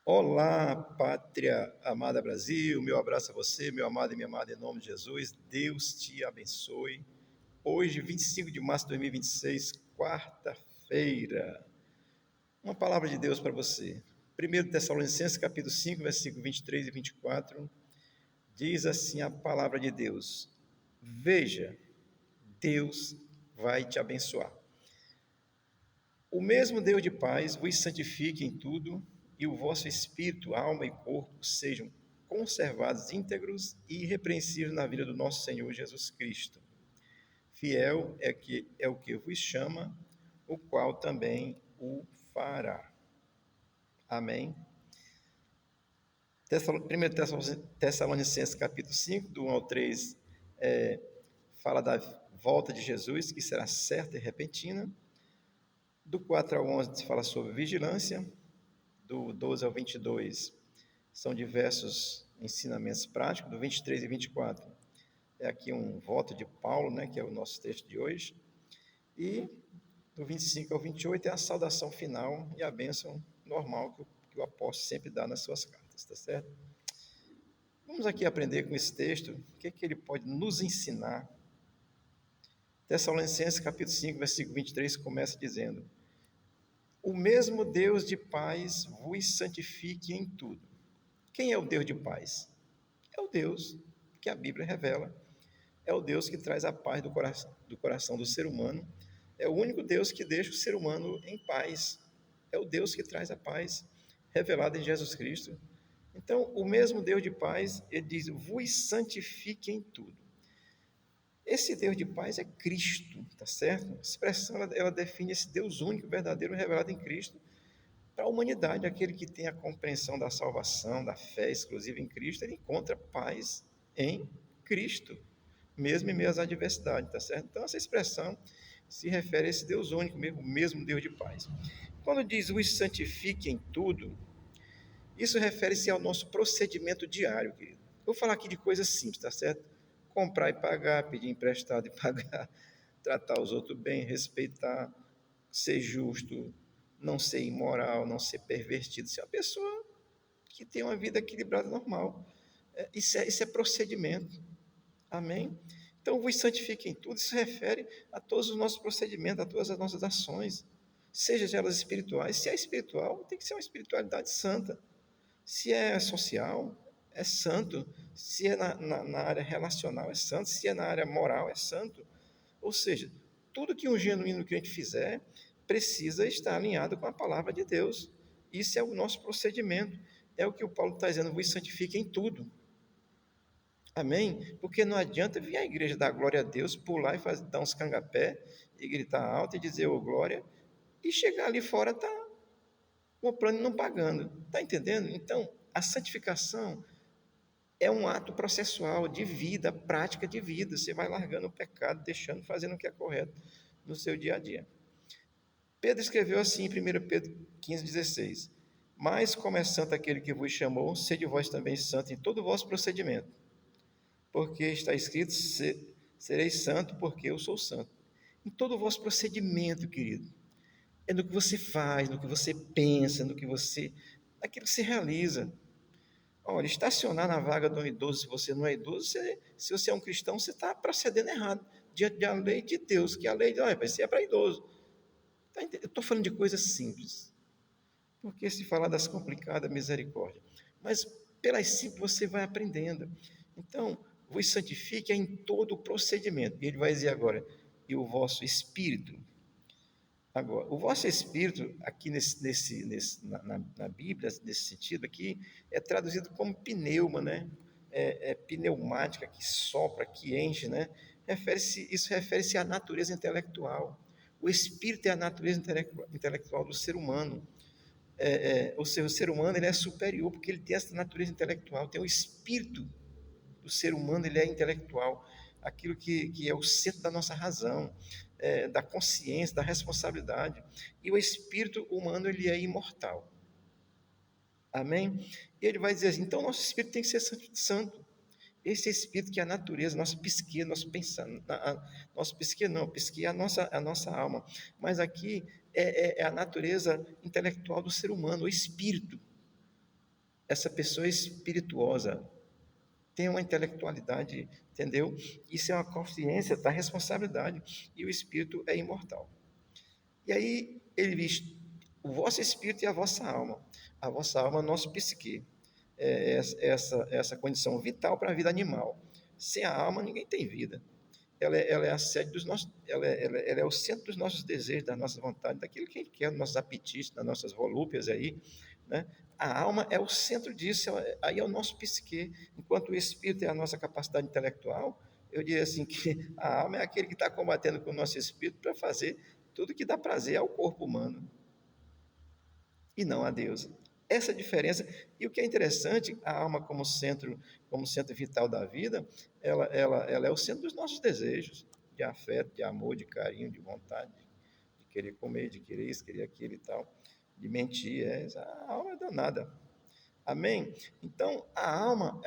Olá, pátria amada Brasil, meu abraço a você, meu amado e minha amada, em nome de Jesus. Deus te abençoe. Hoje, 25 de março de 2026, quarta-feira, uma palavra de Deus para você. 1 Tessalonicenses, capítulo 5, versículo 23 e 24, diz assim a palavra de Deus: Veja, Deus vai te abençoar. O mesmo Deus de paz vos santifique em tudo, e o vosso espírito, alma e corpo sejam conservados íntegros e irrepreensíveis na vida do nosso Senhor Jesus Cristo. Fiel é o que vos chama, o qual também o fará. Amém. 1 Tessalonicenses capítulo 5, do 1 ao 3, fala da volta de Jesus, que será certa e repentina. Do 4 ao 11 se fala sobre vigilância. Do 12 ao 22 são diversos ensinamentos práticos. Do 23 e 24 é aqui um voto de Paulo, né, que é o nosso texto de hoje. E do 25 ao 28 é a saudação final e a bênção normal que o apóstolo sempre dá nas suas cartas, tá certo? Vamos aqui aprender com esse texto o que ele pode nos ensinar. Tessalonicenses capítulo 5, versículo 23 começa dizendo: O mesmo Deus de paz vos santifique em tudo. Quem é o Deus de paz? É o Deus que a Bíblia revela. É o Deus que traz a paz do coração do ser humano. É o único Deus que deixa o ser humano em paz. É o Deus que traz a paz, revelada em Jesus Cristo. Então, o mesmo Deus de paz, ele diz: vos santifique em tudo. Esse Deus de paz é Cristo, tá certo? A expressão, ela define esse Deus único, verdadeiro, revelado em Cristo, para a humanidade. Aquele que tem a compreensão da salvação, da fé exclusiva em Cristo, ele encontra paz em Cristo, mesmo em meio às adversidades, tá certo? Então, essa expressão se refere a esse Deus único, o mesmo Deus de paz. Quando diz os santifique em tudo, isso refere-se ao nosso procedimento diário, querido. Vou falar aqui de coisas simples, tá certo? Comprar e pagar, pedir emprestado e pagar, tratar os outros bem, respeitar, ser justo, não ser imoral, não ser pervertido, ser uma pessoa que tem uma vida equilibrada, normal. Isso é procedimento. Amém? Então, vos santifiquem em tudo. Isso refere a todos os nossos procedimentos, a todas as nossas ações, sejam elas espirituais. Se é espiritual, tem que ser uma espiritualidade santa. Se é social, é santo. Se é na área relacional, é santo. Se é na área moral, é santo. Ou seja, tudo que um genuíno crente fizer precisa estar alinhado com a palavra de Deus. Isso é o nosso procedimento. É o que o Paulo está dizendo: vos santifiquem em tudo. Amém? Porque não adianta vir à igreja dar glória a Deus, pular e dar uns cangapé e gritar alto e dizer ô glória, e chegar ali fora tá comprando e não pagando. Está entendendo? Então, a santificação é um ato processual de vida, prática de vida. Você vai largando o pecado, deixando, fazendo o que é correto no seu dia a dia. Pedro escreveu assim em 1 Pedro 15,16: Mas como é santo aquele que vos chamou, sede vós também santo em todo o vosso procedimento, porque está escrito: sereis santo, porque eu sou santo. Em todo o vosso procedimento, querido, é no que você faz, no que você pensa, naquilo que você realiza. Olha, estacionar na vaga de um idoso, se você não é idoso, se você é um cristão, você está procedendo errado, diante da lei de Deus, que a lei de, olha, você é para idoso. Eu estou falando de coisas simples, porque se falar das complicadas, misericórdia. Mas pelas simples você vai aprendendo. Então, vos santifique em todo o procedimento. E ele vai dizer agora: e o vosso espírito. Agora, o vosso espírito, aqui na Bíblia, nesse sentido aqui, é traduzido como pneuma, né? É pneumática, que sopra, que enche, né? Isso refere-se à natureza intelectual. O espírito é a natureza intelectual do ser humano. Ou seja, o ser humano ele é superior, porque ele tem essa natureza intelectual, tem o espírito do ser humano, ele é intelectual, aquilo que é o centro da nossa razão, da consciência, da responsabilidade. E o espírito humano, ele é imortal. Amém? E ele vai dizer assim: então nosso espírito tem que ser santo. Esse espírito que é a natureza, nossa psique, nosso pensamento, nosso psique não, psique é a nossa alma, mas aqui é a natureza intelectual do ser humano, o espírito. essa pessoa é espirituosa, tem uma intelectualidade, entendeu? Isso é uma consciência da responsabilidade, e o espírito é imortal. E aí ele diz: o vosso espírito e a vossa alma. A vossa alma é o nosso psique. Essa condição vital para a vida animal. Sem a alma, ninguém tem vida. Ela é a sede dos nossos, ela é o centro dos nossos desejos, das nossas vontades, daquilo que a gente quer, dos nossos apetites, das nossas volúpias aí, né? A alma é o centro disso, aí é o nosso psique. Enquanto o espírito é a nossa capacidade intelectual, eu diria assim que a alma é aquele que está combatendo com o nosso espírito para fazer tudo que dá prazer ao corpo humano e não a Deus. Essa diferença, e o que é interessante, a alma como centro vital da vida, ela é o centro dos nossos desejos, de afeto, de amor, de carinho, de vontade, de querer comer, de querer isso, querer aquilo e tal, de mentir, a alma é danada. Amém? Então, a alma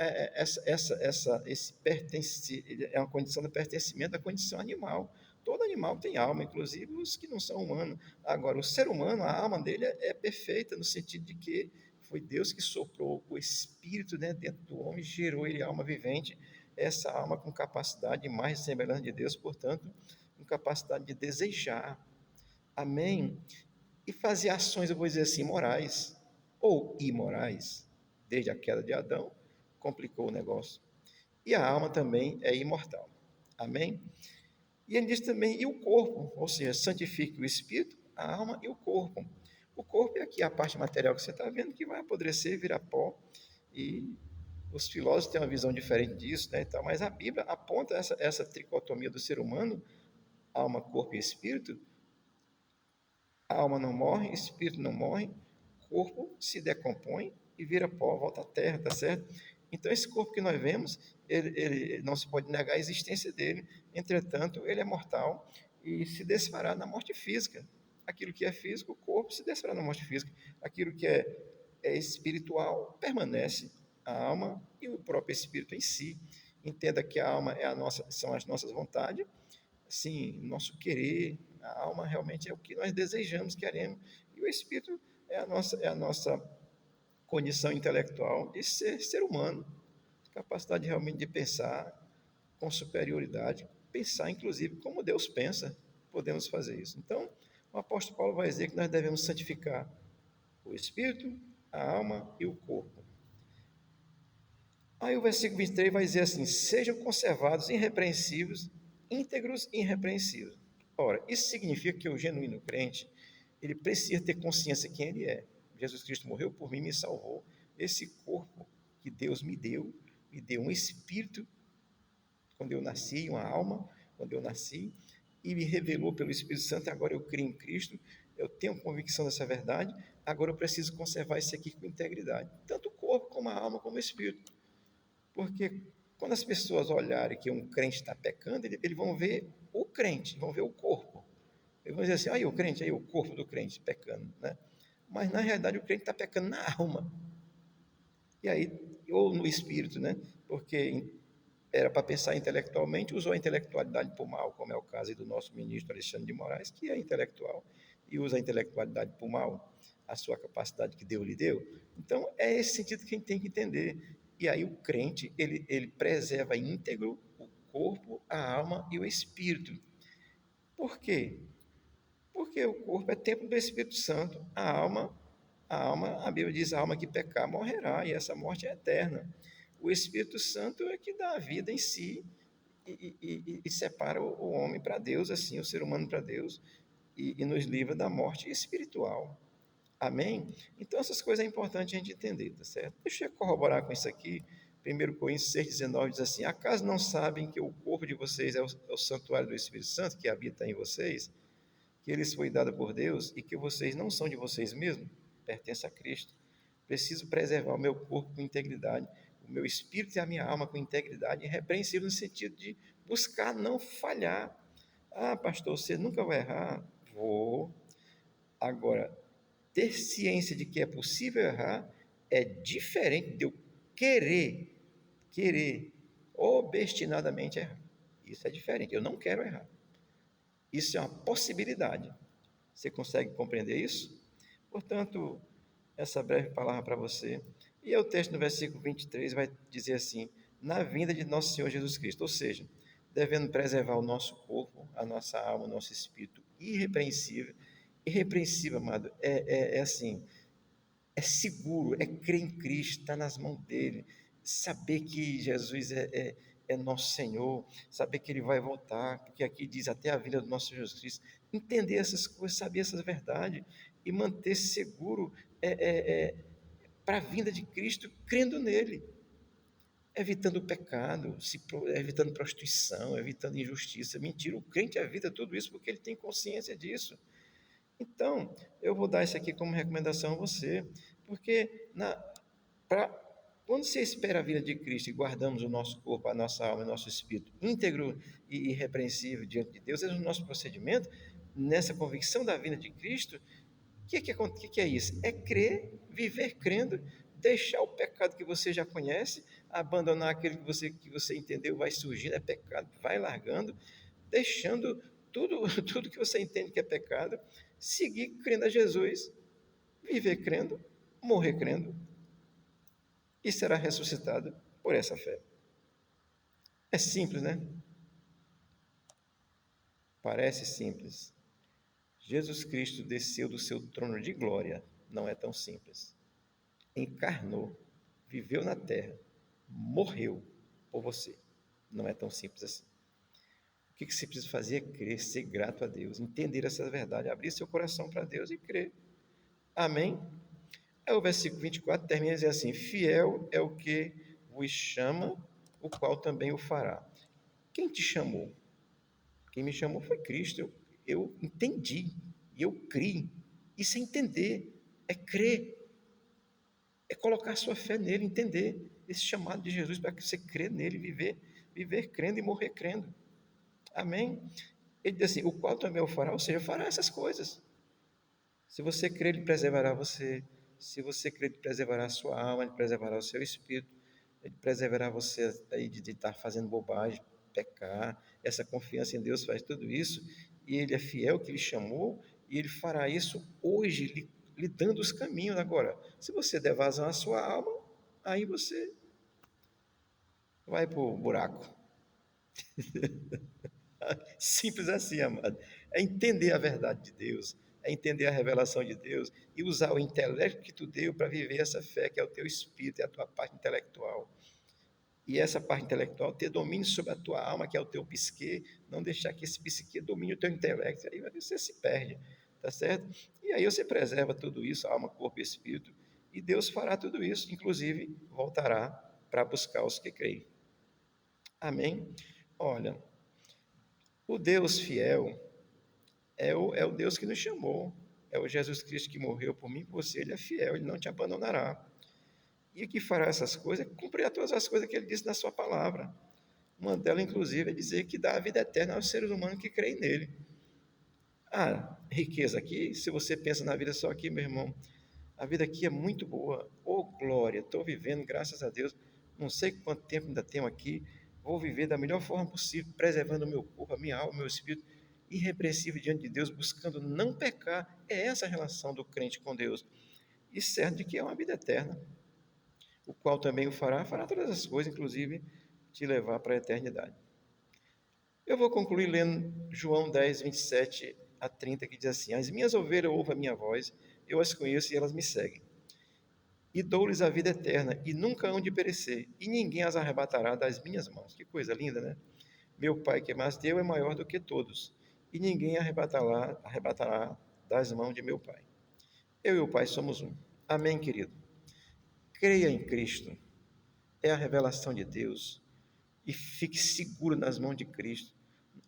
esse pertence, é uma condição de pertencimento à condição animal. Todo animal tem alma, inclusive os que não são humanos. Agora, o ser humano, a alma dele é perfeita, no sentido de que foi Deus que soprou o espírito, né, dentro do homem, gerou ele alma vivente, essa alma com capacidade de mais semelhança de Deus, portanto, com capacidade de desejar. Amém? E fazer ações, eu vou dizer assim, morais ou imorais. Desde a queda de Adão, complicou o negócio. E a alma também é imortal. Amém? E ele diz também, e o corpo, ou seja, santifique o espírito, a alma e o corpo. O corpo é aqui a parte material que você está vendo, que vai apodrecer, virar pó, e os filósofos têm uma visão diferente disso, né? Então, mas a Bíblia aponta essa tricotomia do ser humano, alma, corpo e espírito. A alma não morre, espírito não morre, corpo se decompõe e vira pó, volta à terra, tá certo? Então, esse corpo que nós vemos, ele não se pode negar a existência dele, entretanto, ele é mortal e se desfará na morte física. Aquilo que é físico, o corpo se desfará na morte física. Aquilo que é espiritual permanece, a alma e o próprio espírito em si. Entenda que a alma são as nossas vontades, sim, nosso querer, a alma realmente é o que nós desejamos, queremos, e o espírito é a nossa condição intelectual de ser humano, capacidade realmente de pensar com superioridade, pensar inclusive como Deus pensa, podemos fazer isso. Então, o apóstolo Paulo vai dizer que nós devemos santificar o espírito, a alma e o corpo. Aí o versículo 23 vai dizer assim: sejam conservados irrepreensíveis, íntegros e irrepreensíveis. Ora, isso significa que o genuíno crente, ele precisa ter consciência de quem ele é. Jesus Cristo morreu por mim, me salvou. Esse corpo que Deus me deu um espírito, quando eu nasci, uma alma, quando eu nasci, e me revelou pelo Espírito Santo, agora eu creio em Cristo, eu tenho convicção dessa verdade, agora eu preciso conservar isso aqui com integridade. Tanto o corpo, como a alma, como o espírito. Porque quando as pessoas olharem que um crente está pecando, eles vão ver o crente, vão ver o corpo. Eles vão dizer assim, aí o crente, aí o corpo do crente pecando, né? Mas na realidade o crente está pecando na alma. E aí, ou no espírito, né? Porque era para pensar intelectualmente, usou a intelectualidade por mal, como é o caso do nosso ministro Alexandre de Moraes, que é intelectual, e usa a intelectualidade por mal, a sua capacidade que Deus lhe deu. Então, é esse sentido que a gente tem que entender. E aí o crente, ele preserva íntegro o corpo, a alma e o espírito. Por quê? Porque o corpo é templo do Espírito Santo, a Bíblia diz, a alma que pecar morrerá, e essa morte é eterna. O Espírito Santo é que dá a vida em si e separa o homem para Deus, assim, o ser humano para Deus, e nos livra da morte espiritual. Amém? Então, essas coisas é importante a gente entender, tá certo? Deixa eu corroborar com isso aqui. 1 Coríntios 6,19 diz assim: acaso não sabem que o corpo de vocês é o santuário do Espírito Santo que habita em vocês? Que eles foi dado por Deus e que vocês não são de vocês mesmos? Pertence a Cristo. Preciso preservar o meu corpo com integridade, o meu espírito e a minha alma com integridade, irrepreensível no sentido de buscar não falhar. Ah, pastor, você nunca vai errar? Vou. Agora, ter ciência de que é possível errar é diferente de eu querer obstinadamente errar. Isso é diferente. Eu não quero errar. Isso é uma possibilidade. Você consegue compreender isso? Portanto, essa breve palavra para você. E o texto no versículo 23 vai dizer assim: na vinda de nosso Senhor Jesus Cristo, ou seja, devendo preservar o nosso corpo, a nossa alma, o nosso espírito irrepreensível. Irrepreensível, amado, é assim, é seguro, é crer em Cristo, está nas mãos dele, saber que Jesus é nosso Senhor, saber que ele vai voltar, porque aqui diz até a vinda do nosso Jesus Cristo, entender essas coisas, saber essas verdades e manter-se seguro para a vinda de Cristo, crendo nele, evitando o pecado, evitando prostituição, evitando injustiça, mentira. O crente evita tudo isso porque ele tem consciência disso. Então, eu vou dar isso aqui como recomendação a você, porque pra, quando você espera a vida de Cristo e guardamos o nosso corpo, a nossa alma, o nosso espírito íntegro e irrepreensível diante de Deus, esse é o nosso procedimento, nessa convicção da vinda de Cristo. O que é isso? É crer, viver crendo, deixar o pecado que você já conhece, abandonar aquele que você entendeu, vai surgindo, é pecado, vai largando, deixando tudo, tudo que você entende que é pecado, seguir crendo a Jesus, viver crendo, morrer crendo, e será ressuscitado por essa fé. É simples, né? Parece simples. Jesus Cristo desceu do seu trono de glória, não é tão simples. Encarnou, viveu na terra, morreu por você. Não é tão simples assim. O que você precisa fazer é crer, ser grato a Deus, entender essa verdade, abrir seu coração para Deus e crer. Amém? Aí o versículo 24 termina dizendo assim: fiel é o que vos chama, o qual também o fará. Quem te chamou? Quem me chamou foi Cristo. Eu entendi e eu criei. Isso é entender, é crer, é colocar sua fé nele, entender esse chamado de Jesus para que você crê nele, viver crendo e morrer crendo. Amém? Ele diz assim: o qual também o fará, ou seja, fará essas coisas. Se você crer, ele preservará você. Se você crer, ele preservará a sua alma, ele preservará o seu espírito, ele preservará você aí de estar fazendo bobagem, pecar. Essa confiança em Deus faz tudo isso, e ele é fiel que lhe chamou, e ele fará isso hoje, lhe dando os caminhos. Agora, se você der vazão à sua alma, aí você vai para o buraco. Simples assim, amado. É entender a verdade de Deus, é entender a revelação de Deus e usar o intelecto que tu deu para viver essa fé, que é o teu espírito, é a tua parte intelectual. E essa parte intelectual ter domínio sobre a tua alma, que é o teu psique, não deixar que esse psique domine o teu intelecto, aí você se perde, tá certo? E aí você preserva tudo isso, alma, corpo e espírito, e Deus fará tudo isso, inclusive voltará para buscar os que creem. Amém? Olha, o Deus fiel é o Deus que nos chamou, é o Jesus Cristo que morreu por mim e por você, ele é fiel, ele não te abandonará. E o que fará essas coisas é cumprir todas as coisas que ele disse na sua palavra. Uma delas, inclusive, é dizer que dá a vida eterna aos seres humanos que creem nele. A riqueza aqui, se você pensa na vida só aqui, meu irmão, a vida aqui é muito boa. Oh, glória, estou vivendo, graças a Deus. Não sei quanto tempo ainda tenho aqui. Vou viver da melhor forma possível, preservando o meu corpo, a minha alma, o meu espírito, irrepreensível diante de Deus, buscando não pecar. É essa a relação do crente com Deus. E certo de que é uma vida eterna, o qual também o fará todas as coisas, inclusive te levar para a eternidade. Eu vou concluir lendo João 10, 27 a 30, que diz assim: as minhas ovelhas ouvem a minha voz, eu as conheço e elas me seguem. E dou-lhes a vida eterna, e nunca hão de perecer, e ninguém as arrebatará das minhas mãos. Que coisa linda, né? Meu Pai que mais deu é maior do que todos, e ninguém arrebatará das mãos de meu Pai. Eu e o Pai somos um. Amém, querido? Creia em Cristo, é a revelação de Deus, e fique seguro nas mãos de Cristo.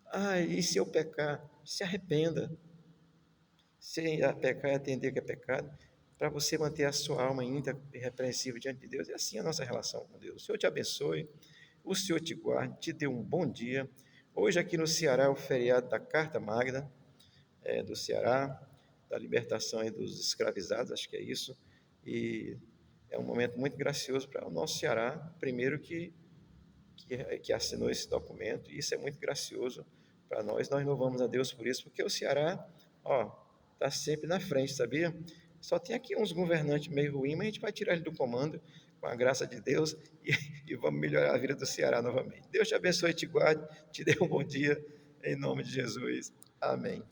Ah, e se eu pecar? Se arrependa. Se pecar e atender que é pecado, para você manter a sua alma íntegra e irrepreensível diante de Deus. É assim a nossa relação com Deus. O Senhor te abençoe, o Senhor te guarde, te dê um bom dia. Hoje aqui no Ceará é o feriado da Carta Magna, do Ceará, da libertação aí dos escravizados, acho que é isso. E é um momento muito gracioso para o nosso Ceará, primeiro que assinou esse documento, e isso é muito gracioso para nós. Nós louvamos a Deus por isso, porque o Ceará, ó, está sempre na frente, sabia? Só tem aqui uns governantes meio ruins, mas a gente vai tirar ele do comando, com a graça de Deus, e vamos melhorar a vida do Ceará novamente. Deus te abençoe e te guarde, te dê um bom dia, em nome de Jesus. Amém.